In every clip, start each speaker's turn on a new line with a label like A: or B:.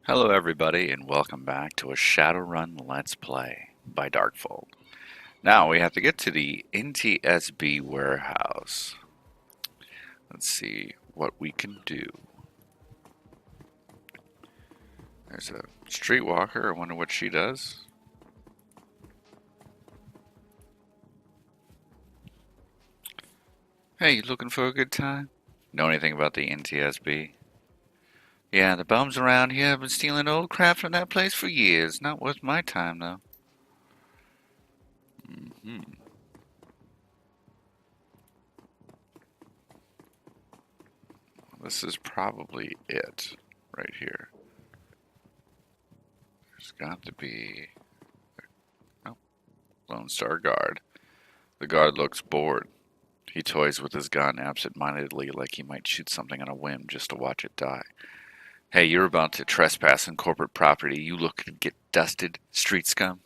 A: Hello everybody and welcome back to a Shadowrun Let's Play by Darkfold. Now we have to get to the NTSB warehouse. Let's see what we can do. There's a streetwalker, I wonder what she does. Hey, you looking for a good time? Know anything about the NTSB? Yeah, the bums around here have been stealing old crap from that place for years. Not worth my time though. This is probably it right here. There's got to be... Oh, Lone Star Guard. The guard looks bored. He toys with his gun absent-mindedly like he might shoot something on a whim just to watch it die. Hey, you're about to trespass on corporate property. You look to get dusted, street scum?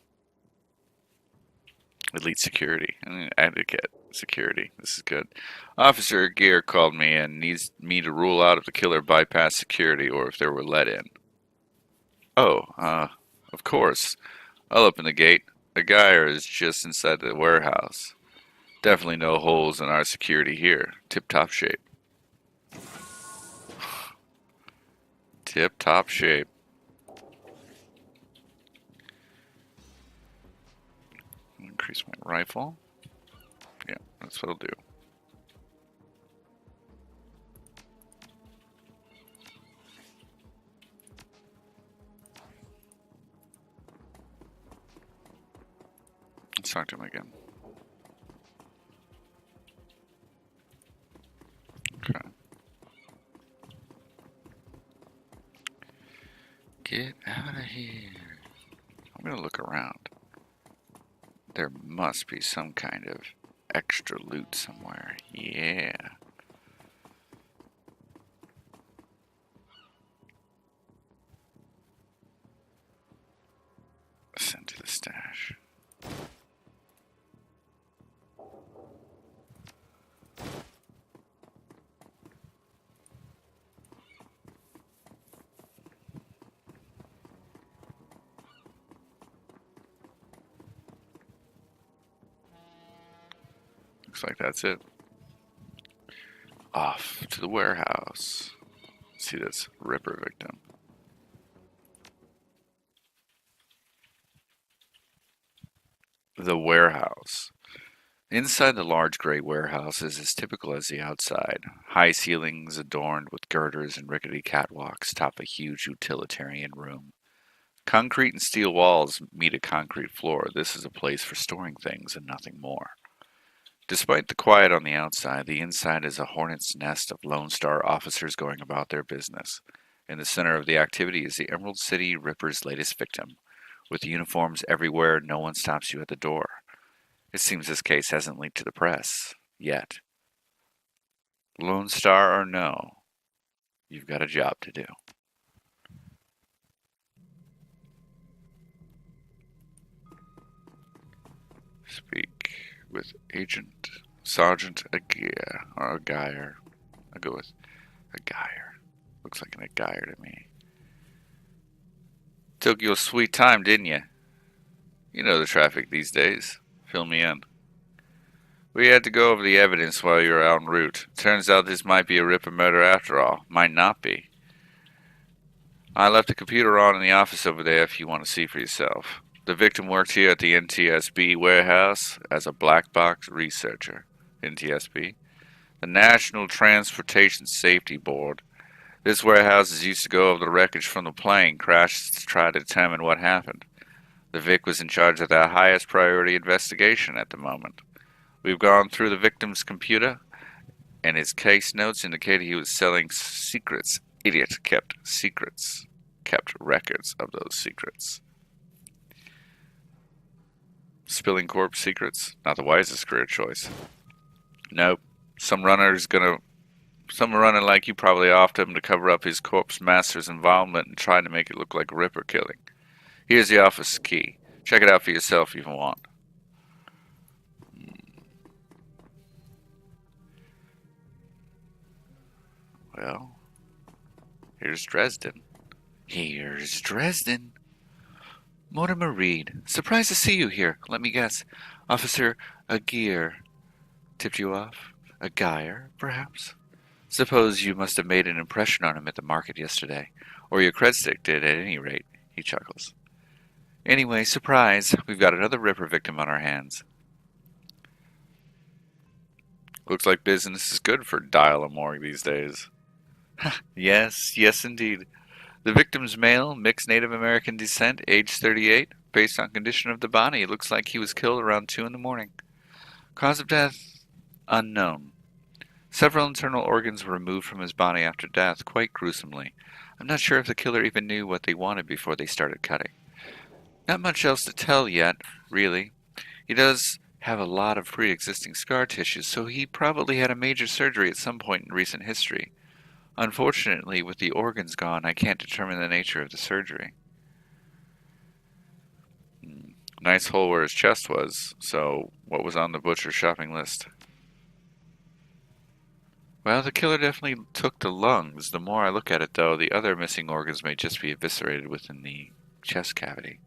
A: Elite security. Advocate security. This is good. Officer Gear called me and needs me to rule out if the killer bypassed security or if they were let in. Oh, of course. I'll open the gate. A guy is just inside the warehouse. Definitely no holes in our security here. Tip-top shape. Tip-top shape. Increase my rifle. Yeah, that's what I'll do. Let's talk to him again. Okay. Get out of here. I'm gonna look around. There must be some kind of extra loot somewhere. Yeah. Send to the stash. Looks like that's it. Off to the warehouse. See this Ripper victim. The warehouse. Inside the large gray warehouse is as typical as the outside. High ceilings adorned with girders and rickety catwalks top a huge utilitarian room. Concrete and steel walls meet a concrete floor. This is a place for storing things and nothing more. Despite the quiet on the outside, the inside is a hornet's nest of Lone Star officers going about their business. In the center of the activity is the Emerald City Ripper's latest victim. With uniforms everywhere, no one stops you at the door. It seems this case hasn't leaked to the press. Yet. Lone Star or no, you've got a job to do. Speak with Agent Sergeant Akia, or Aguirre. I'll go with Aguirre. Looks like an Aguirre to me. Took you a sweet time, didn't you? You know the traffic these days. Fill me in. We had to go over the evidence while you were out en route. Turns out this might be a Ripper murder after all. Might not be. I left the computer on in the office over there if you want to see for yourself. The victim worked here at the NTSB warehouse as a black box researcher. NTSB? The National Transportation Safety Board. This warehouse is used to go over the wreckage from the plane crash to try to determine what happened. The Vic was in charge of their highest priority investigation at the moment. We've gone through the victim's computer, and his case notes indicate he was selling secrets. Idiot kept secrets. Kept records of those secrets. Spilling corpse secrets? Not the wisest career choice. Nope. Some runner like you probably offered him to cover up his corpse master's involvement and trying to make it look like Ripper killing. Here's the office key. Check it out for yourself if you want. Well, here's Dresden. Here's Dresden. Mortimer Reed. Surprised to see you here. Let me guess. Officer Agia tipped you off? A Geyer, perhaps? Suppose you must have made an impression on him at the market yesterday. Or your credstick did, at any rate. He chuckles. Anyway, surprise. We've got another Ripper victim on our hands. Looks like business is good for Dial-A-Morgue these days. Yes, indeed. The victim's male, mixed Native American descent, age 38. Based on condition of the body, it looks like he was killed around 2 in the morning. Cause of death? Unknown. Several internal organs were removed from his body after death, quite gruesomely. I'm not sure if the killer even knew what they wanted before they started cutting. Not much else to tell yet, really. He does have a lot of pre-existing scar tissue, so he probably had a major surgery at some point in recent history. Unfortunately, with the organs gone, I can't determine the nature of the surgery. Nice hole where his chest was, so what was on the butcher's shopping list? Well, the killer definitely took the lungs. The more I look at it, though, the other missing organs may just be eviscerated within the chest cavity.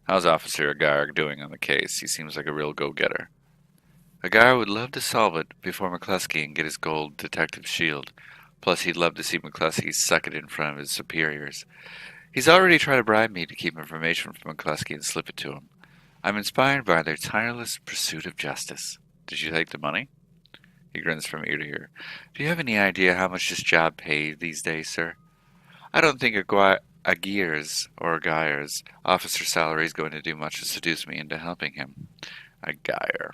A: How's Officer Agar doing on the case? He seems like a real go-getter. Agar would love to solve it before McCluskey and get his gold detective shield. Plus, he'd love to see McCluskey suck it in front of his superiors. He's already tried to bribe me to keep information from McCluskey and slip it to him. I'm inspired by their tireless pursuit of justice. Did you take the money? He grins from ear to ear. Do you have any idea how much this job pays these days, sir? I don't think Agier's or Geyer's officer salary is going to do much to seduce me into helping him. A Geyer.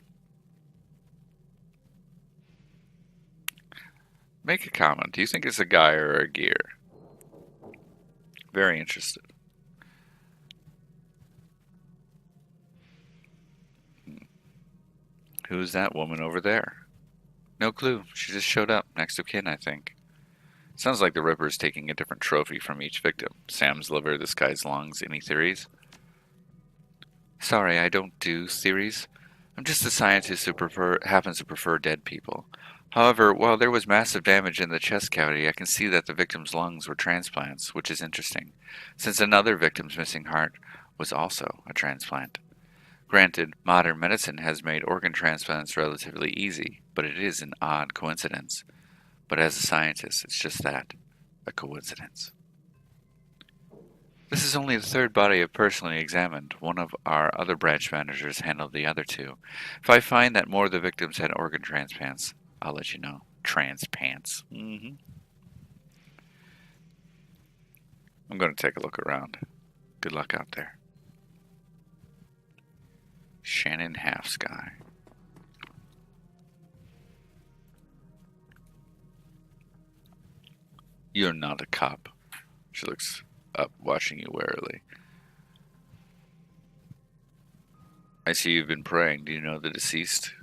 A: Make a comment. Do you think it's a Geyer or a Gear? Very interested. Who's that woman over there? No clue. She just showed up. Next of kin, I think. Sounds like the Ripper's taking a different trophy from each victim. Sam's liver, this guy's lungs. Any theories? Sorry, I don't do theories. I'm just a scientist who happens to prefer dead people. However, while there was massive damage in the chest cavity, I can see that the victim's lungs were transplants, which is interesting, since another victim's missing heart was also a transplant. Granted, modern medicine has made organ transplants relatively easy, but it is an odd coincidence. But as a scientist, it's just that, a coincidence. This is only the third body I've personally examined. One of our other branch managers handled the other two. If I find that more of the victims had organ transplants, I'll let you know. Transplants. I'm going to take a look around. Good luck out there. Shannon Halfsky. You're not a cop. She looks up, watching you warily. I see you've been praying. Do you know the deceased?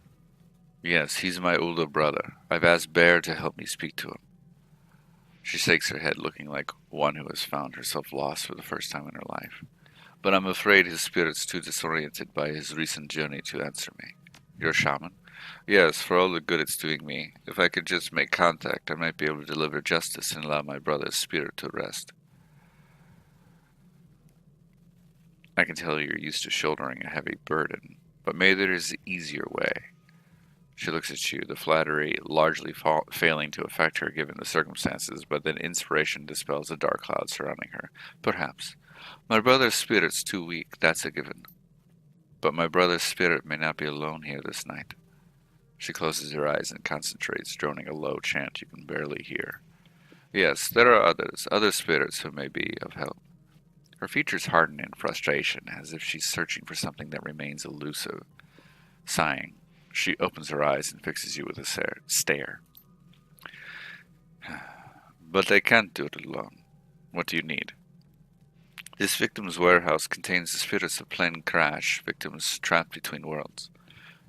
A: Yes, he's my older brother. I've asked Bear to help me speak to him. She shakes her head, looking like one who has found herself lost for the first time in her life. But I'm afraid his spirit's too disoriented by his recent journey to answer me. You're a shaman? Yes, for all the good it's doing me. If I could just make contact, I might be able to deliver justice and allow my brother's spirit to rest. I can tell you're used to shouldering a heavy burden, but maybe there is an easier way. She looks at you, the flattery largely failing to affect her given the circumstances, but then inspiration dispels the dark cloud surrounding her. Perhaps. My brother's spirit's too weak, that's a given. But my brother's spirit may not be alone here this night. She closes her eyes and concentrates, droning a low chant you can barely hear. Yes, there are others, other spirits who may be of help. Her features harden in frustration, as if she's searching for something that remains elusive. Sighing, she opens her eyes and fixes you with a stare. But I can't do it alone. What do you need? This victim's warehouse contains the spirits of plane crash victims trapped between worlds.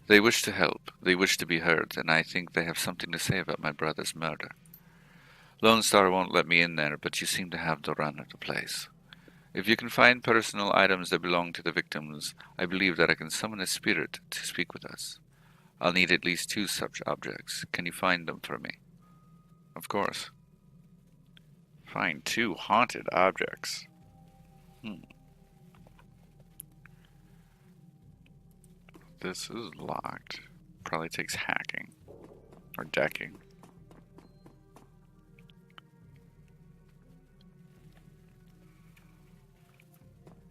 A: They wish to help, they wish to be heard, and I think they have something to say about my brother's murder. Lone Star won't let me in there, but you seem to have the run of the place. If you can find personal items that belong to the victims, I believe that I can summon a spirit to speak with us. I'll need at least 2 such objects. Can you find them for me? Of course. Find 2 haunted objects. This is locked. Probably takes hacking. Or decking.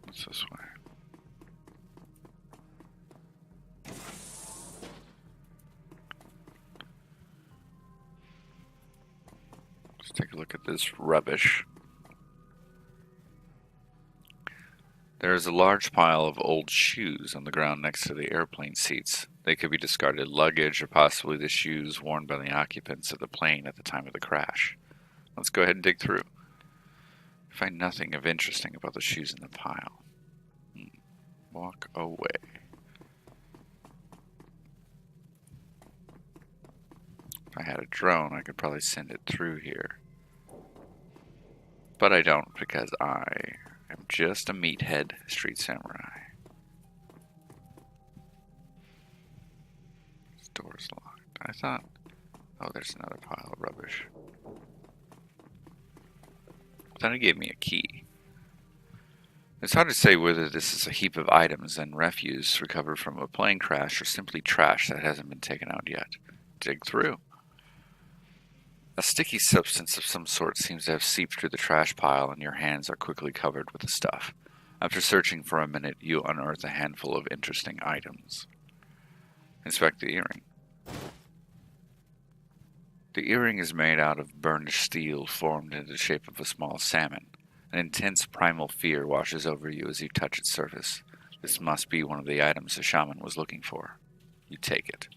A: What's this way? Let's take a look at this rubbish. There is a large pile of old shoes on the ground next to the airplane seats. They could be discarded luggage or possibly the shoes worn by the occupants of the plane at the time of the crash. Let's go ahead and dig through. Find nothing of interesting about the shoes in the pile. Walk away. If I had a drone, I could probably send it through here. But I don't, because I am just a meathead street samurai. This door's locked. I thought... Oh, there's another pile of rubbish. I thought it gave me a key. It's hard to say whether this is a heap of items and refuse recovered from a plane crash or simply trash that hasn't been taken out yet. Dig through. A sticky substance of some sort seems to have seeped through the trash pile, and your hands are quickly covered with the stuff. After searching for a minute, you unearth a handful of interesting items. Inspect the earring. The earring is made out of burnished steel formed into the shape of a small salmon. An intense primal fear washes over you as you touch its surface. This must be one of the items the shaman was looking for. You take it.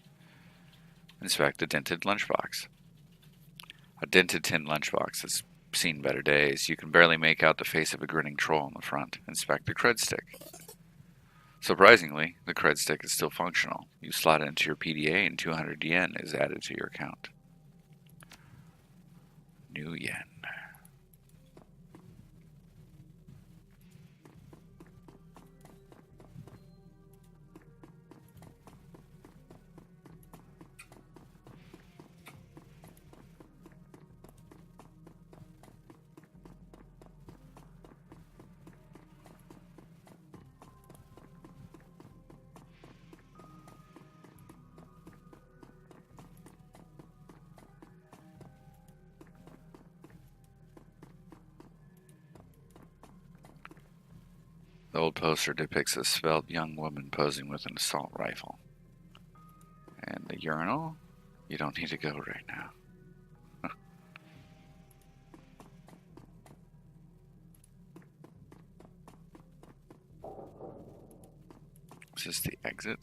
A: Inspect the dented lunchbox. A dented tin lunchbox has seen better days. You can barely make out the face of a grinning troll on the front. Inspect the cred stick. Surprisingly, the cred stick is still functional. You slot it into your PDA and 200 yen is added to your account. New yen. The old poster depicts a svelte young woman posing with an assault rifle. And the urinal? You don't need to go right now. Is this the exit?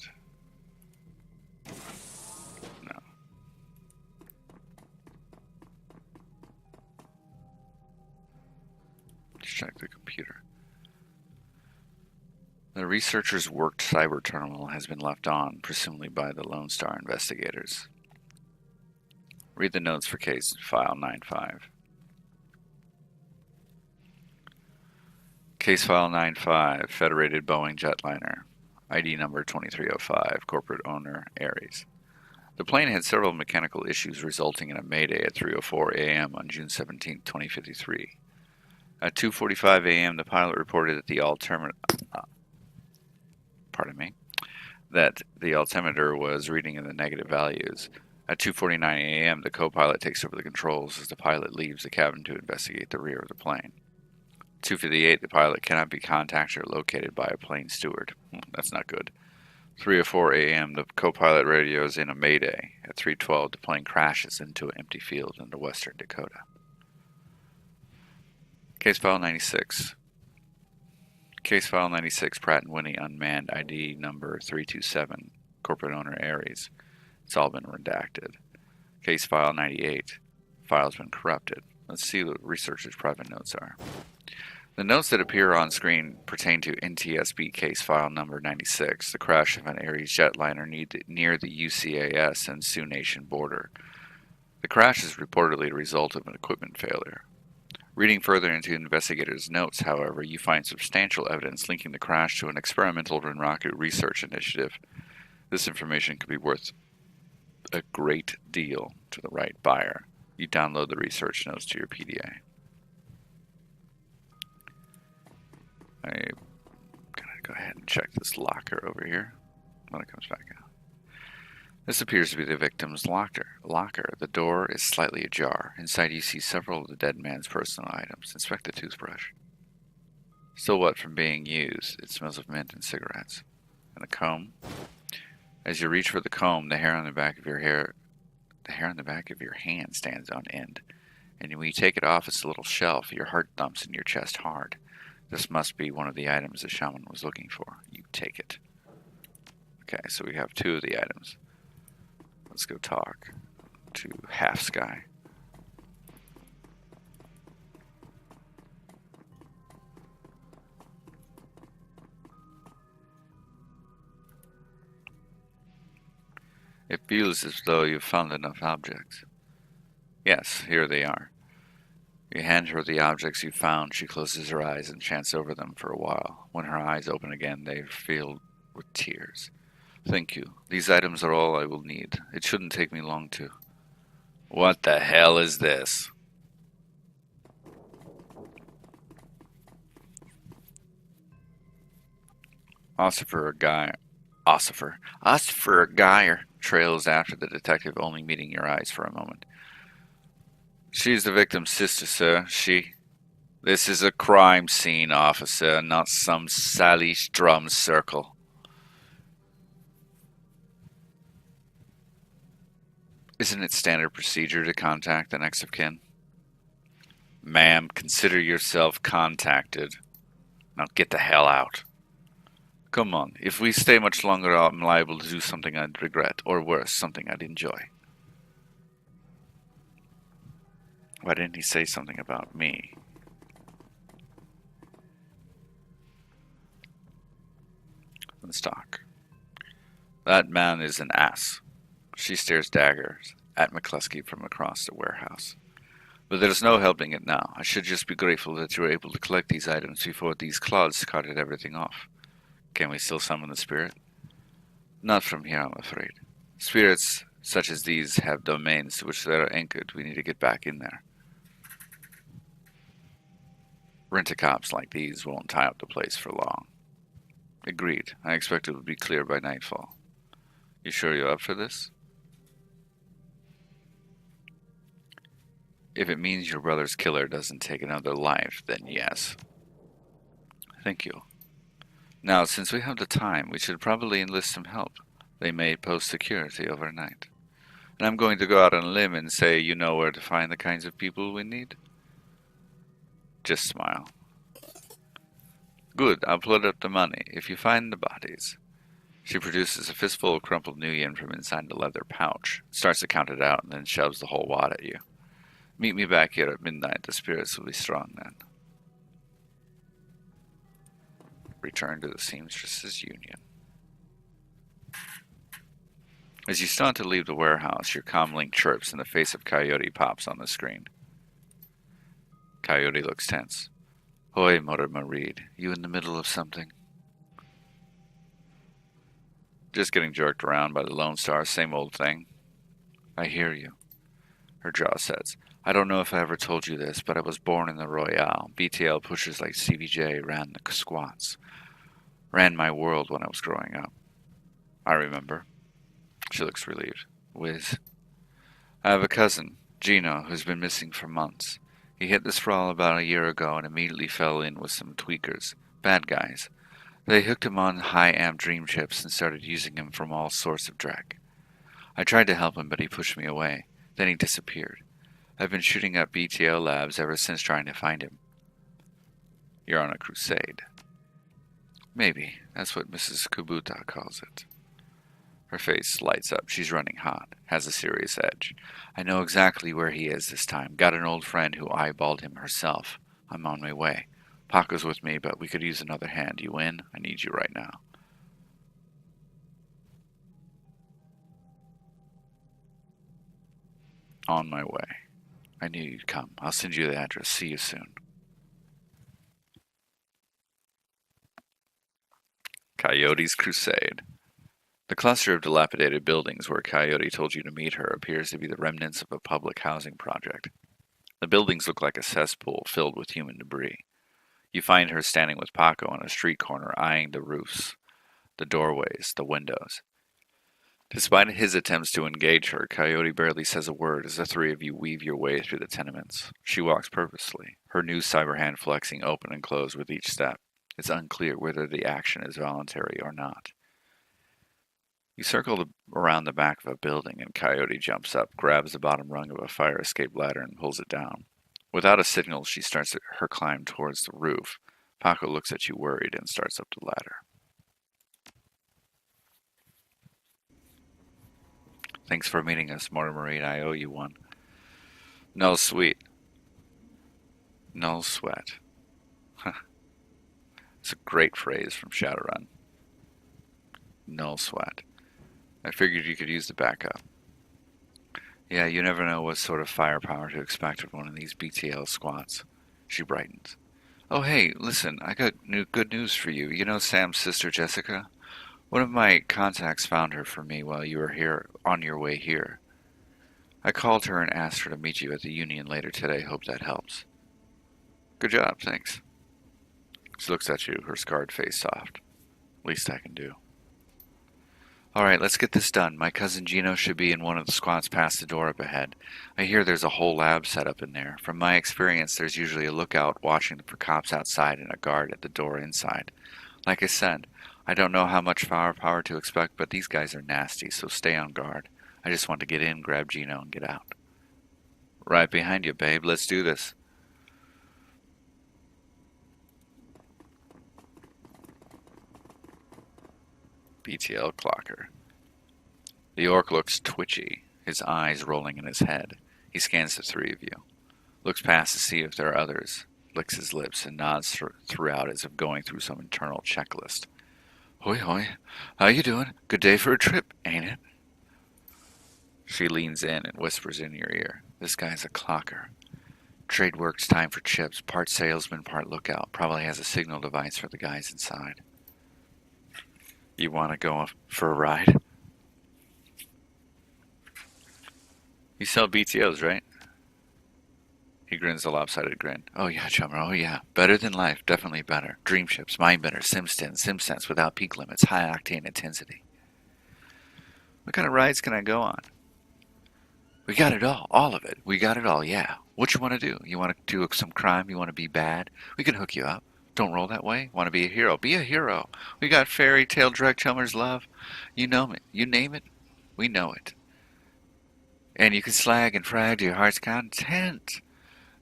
A: No. Let's check the computer. The researcher's worked cyber terminal has been left on, presumably by the Lone Star investigators. Read the notes for case file 95. Case file 95, Federated Boeing jetliner, ID number 2305, corporate owner Ares. The plane had several mechanical issues resulting in a mayday at 3:04 a.m. on June 17, 2053. At 2:45 a.m., the pilot reported that the altimeter was reading in the negative values. At 2:49 a.m., the co-pilot takes over the controls as the pilot leaves the cabin to investigate the rear of the plane. 2:58, the pilot cannot be contacted or located by a plane steward. That's not good. 3:04 a.m., the co-pilot radios in a mayday. At 3:12, the plane crashes into an empty field in the western Dakota. Case file 96. Case file 96, Pratt & Whitney unmanned, ID number 327, corporate owner Ares. It's all been redacted. Case file 98. File's been corrupted. Let's see what the researcher's private notes are. The notes that appear on screen pertain to NTSB case file number 96, the crash of an Ares jetliner near the UCAS and Sioux Nation border. The crash is reportedly the result of an equipment failure. Reading further into investigators' notes, however, you find substantial evidence linking the crash to an experimental rocket research initiative. This information could be worth a great deal to the right buyer. You download the research notes to your PDA. I'm gonna go ahead and check this locker over here when it comes back out. This appears to be the victim's locker. The door is slightly ajar. Inside you see several of the dead man's personal items. Inspect the toothbrush. Still wet from being used. It smells of mint and cigarettes. And a comb. As you reach for the comb, the hair on the back of your hand stands on end. And when you take it off its little shelf, your heart thumps in your chest hard. This must be one of the items the shaman was looking for. You take it. Okay, so we have 2 of the items. Let's go talk to Halfsky. It feels as though you've found enough objects. Yes, here they are. You hand her the objects you found. She closes her eyes and chants over them for a while. When her eyes open again, they are filled with tears. Thank you. These items are all I will need. It shouldn't take me long to... What the hell is this? Ossifer Geyer trails after the detective, only meeting your eyes for a moment. She's the victim's sister, sir. This is a crime scene, officer, not some Sally Strum circle. Isn't it standard procedure to contact the next of kin? Ma'am, consider yourself contacted. Now get the hell out. Come on, if we stay much longer, I'm liable to do something I'd regret, or worse, something I'd enjoy. Why didn't he say something about me? Let's talk. That man is an ass. She stares daggers at McCluskey from across the warehouse. But there's no helping it now. I should just be grateful that you were able to collect these items before these clods carted everything off. Can we still summon the spirit? Not from here, I'm afraid. Spirits such as these have domains to which they are anchored. We need to get back in there. Rent-a-cops like these won't tie up the place for long. Agreed. I expect it will be clear by nightfall. You sure you're up for this? If it means your brother's killer doesn't take another life, then yes. Thank you. Now, since we have the time, we should probably enlist some help. They may post security overnight. And I'm going to go out on a limb and say you know where to find the kinds of people we need. Just smile. Good, I'll put up the money, if you find the bodies. She produces a fistful of crumpled new yen from inside the leather pouch, starts to count it out, and then shoves the whole wad at you. Meet me back here at midnight. The spirits will be strong then. Return to the seamstress's union. As you start to leave the warehouse, your comlink chirps and the face of Coyote pops on the screen. Coyote looks tense. Hoy, Mortimer Reed. You in the middle of something? Just getting jerked around by the Lone Star, same old thing. I hear you. Her jaw sets. I don't know if I ever told you this, but I was born in the Royale. BTL pushers like CVJ ran the squats. Ran my world when I was growing up. I remember. She looks relieved. Wiz. I have a cousin, Gino, who's been missing for months. He hit the sprawl about a year ago and immediately fell in with some tweakers. Bad guys. They hooked him on high-amp dream chips and started using him from all sorts of dreck. I tried to help him, but he pushed me away. Then he disappeared. I've been shooting up BTL labs ever since trying to find him. You're on a crusade. Maybe. That's what Mrs. Kubuta calls it. Her face lights up. She's running hot. Has a serious edge. I know exactly where he is this time. Got an old friend who eyeballed him herself. I'm on my way. Paco's with me, but we could use another hand. You in? I need you right now. On my way. I knew you'd come. I'll send you the address. See you soon. Coyotes Crusade. The cluster of dilapidated buildings where Coyote told you to meet her appears to be the remnants of a public housing project. The buildings look like a cesspool filled with human debris. You find her standing with Paco on a street corner, eyeing the roofs, the doorways, the windows. Despite his attempts to engage her, Coyote barely says a word as the three of you weave your way through the tenements. She walks purposely, her new cyber hand flexing open and closed with each step. It's unclear whether the action is voluntary or not. You circle around the back of a building, and Coyote jumps up, grabs the bottom rung of a fire escape ladder, and pulls it down. Without a signal, she starts her climb towards the roof. Paco looks at you worried and starts up the ladder. Thanks for meeting us, Mortimer. I owe you one. No sweet. No sweat. It's a great phrase from Shadowrun. No sweat. I figured you could use the backup. Yeah, you never know what sort of firepower to expect with one of these BTL squats. She brightens. Oh hey, listen, I got good news for you. You know Sam's sister Jessica? One of my contacts found her for me while you were here, on your way here. I called her and asked her to meet you at the Union later today. Hope that helps. Good job, thanks. She looks at you, her scarred face soft. Least I can do. Alright, let's get this done. My cousin Gino should be in one of the squats past the door up ahead. I hear there's a whole lab set up in there. From my experience, there's usually a lookout watching for cops outside and a guard at the door inside. Like I said, I don't know how much firepower to expect, but these guys are nasty, so stay on guard. I just want to get in, grab Gino, and get out. Right behind you, babe. Let's do this. BTL clocker. The orc looks twitchy, his eyes rolling in his head. He scans the three of you, looks past to see if there are others, licks his lips, and nods throughout as if going through some internal checklist. Hoi hoi, how you doing? Good day for a trip, ain't it? She leans in and whispers in your ear. This guy's a clocker. Trade works time for chips, part salesman, part lookout. Probably has a signal device for the guys inside. You want to go for a ride? You sell BTOs, right? He grins a lopsided grin. Oh yeah, chummer, oh yeah. Better than life, definitely better. Dream chips, mind better, SimSense without peak limits, high octane intensity. What kind of rides can I go on? We got it all of it. We got it all, yeah. What you want to do? You want to do some crime? You want to be bad? We can hook you up. Don't roll that way. Want to be a hero? Be a hero. We got fairy tale direct chummers love. You know it. You name it. We know it. And you can slag and frag to your heart's content.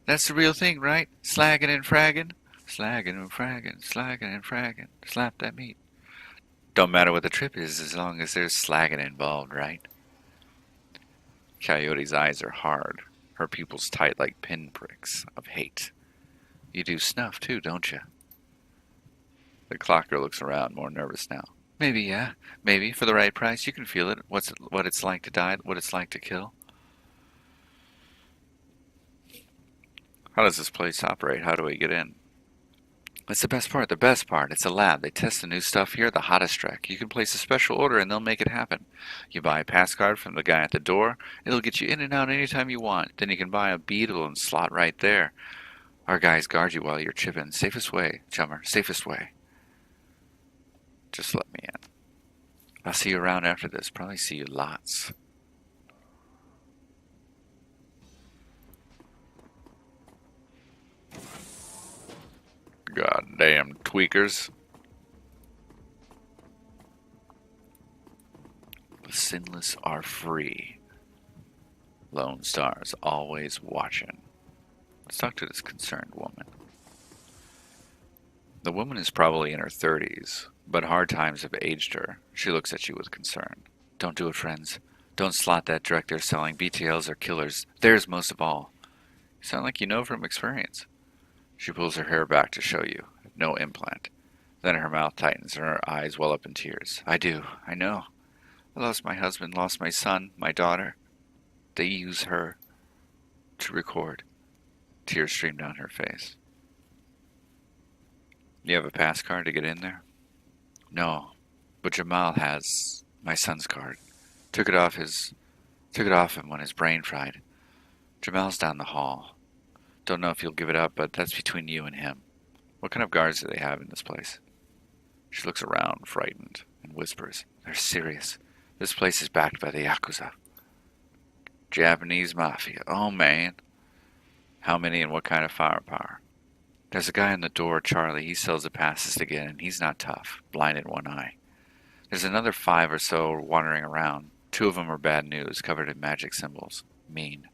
A: That's the real thing, right? Slagging and fragging. Slagging and fragging. Slagging and fragging. Slap that meat. Don't matter what the trip is as long as there's slagging involved, right? Coyote's eyes are hard. Her pupils tight like pinpricks of hate. You do snuff too, don't you? The clocker looks around, more nervous now. Maybe, yeah. Maybe. For the right price, you can feel it. What it's like to die, what it's like to kill. How does this place operate? How do we get in? That's the best part. The best part. It's a lab. They test the new stuff here, the hottest track. You can place a special order and they'll make it happen. You buy a pass card from the guy at the door. It'll get you in and out anytime you want. Then you can buy a beetle and slot right there. Our guys guard you while you're chipping. Safest way, chummer. Safest way. Just let me in. I'll see you around after this. Probably see you lots. Goddamn tweakers. The sinless are free. Lone Star's always watching. Let's talk to this concerned woman. The woman is probably in her 30s, but hard times have aged her. She looks at you with concern. Don't do it, friends. Don't slot that direct they're selling. BTLs are killers. Theirs most of all. You sound like you know from experience. She pulls her hair back to show you. No implant. Then her mouth tightens and her eyes well up in tears. I do. I know. I lost my husband, lost my son, my daughter. They use her to record. Tears stream down her face. You have a pass card to get in there? No, but Jamal has my son's card. Took it off him when his brain fried. Jamal's down the hall. Don't know if he'll give it up, but that's between you and him. What kind of guards do they have in this place? She looks around, frightened, and whispers, "They're serious. This place is backed by the Yakuza. Japanese mafia. Oh, man. How many and what kind of firepower? There's a guy in the door, Charlie. He sells the passes to get in. He's not tough. Blind in one eye. There's another 5 or so wandering around. 2 of them are bad news, covered in magic symbols. Mean."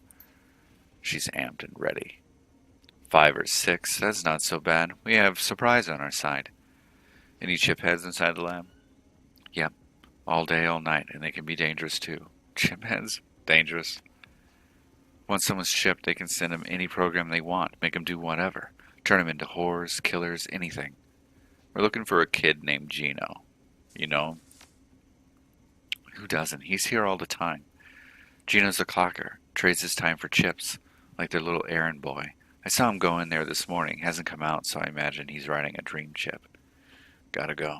A: She's amped and ready. 5 or 6. That's not so bad. We have surprise on our side. Any chip heads inside the lab? Yep. All day, all night, and they can be dangerous too. Chip heads? Dangerous? Once someone's shipped, they can send them any program they want, make them do whatever. Turn them into whores, killers, anything. We're looking for a kid named Gino. You know him? Who doesn't? He's here all the time. Gino's a clocker. Trades his time for chips, like their little errand boy. I saw him go in there this morning. Hasn't come out, so I imagine he's riding a dream chip. Gotta go.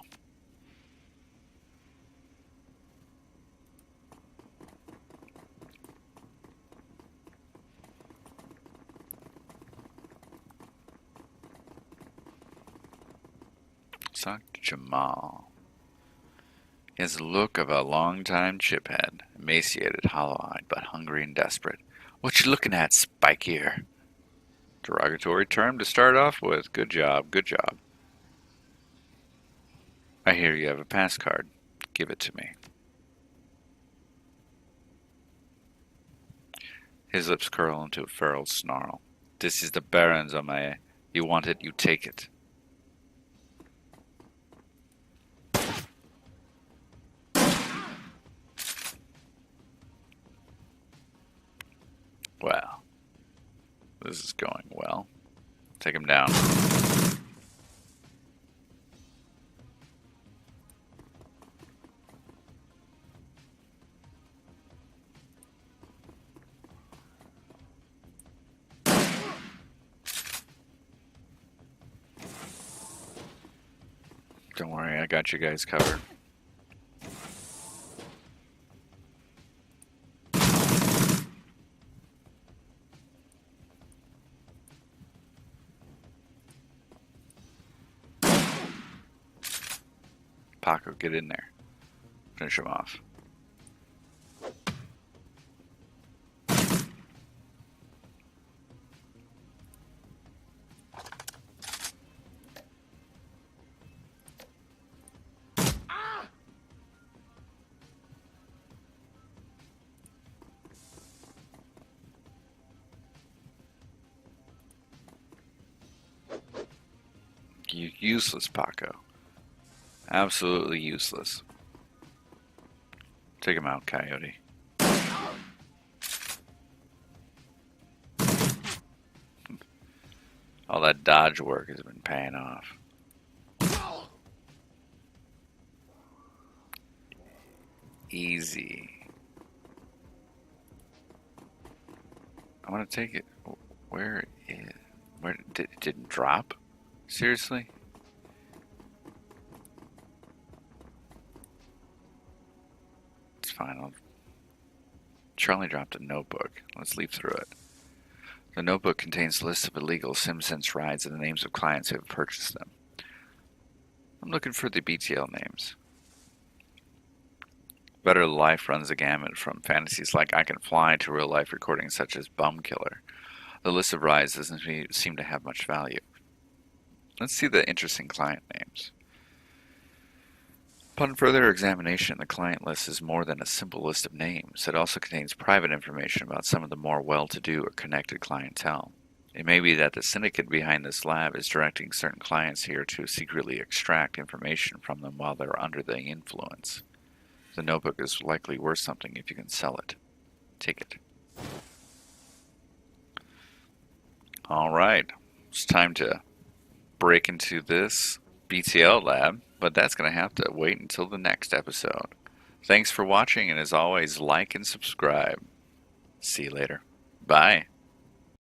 A: Sock Jamal. He has the look of a long-time chiphead, emaciated, hollow-eyed, but hungry and desperate. "What you looking at, Spike ear?" Derogatory term to start off with. Good job, good job. I hear you have a pass card. Give it to me. His lips curl into a feral snarl. "This is the Baron's, Omae. You want it, you take it." Well, this is going well. Take him down. Don't worry, I got you guys covered. Paco, get in there. Finish him off. You useless, Paco. Absolutely useless. Take him out, Coyote. All that dodge work has been paying off. Easy. I want to take it. Where did it didn't drop? Seriously? It's fine. Charlie dropped a notebook. Let's leaf through it. The notebook contains lists of illegal SimSense rides and the names of clients who have purchased them. I'm looking for the BTL names. Better Life runs the gamut from fantasies like I Can Fly to real-life recordings such as Bum Killer. The list of rides doesn't seem to have much value. Let's see the interesting client names. Upon further examination, the client list is more than a simple list of names. It also contains private information about some of the more well-to-do or connected clientele. It may be that the syndicate behind this lab is directing certain clients here to secretly extract information from them while they're under the influence. The notebook is likely worth something if you can sell it. Take it. Alright, it's time to break into this BTL lab, but that's going to have to wait until the next episode. Thanks for watching, and as always, like and subscribe. See you later. Bye.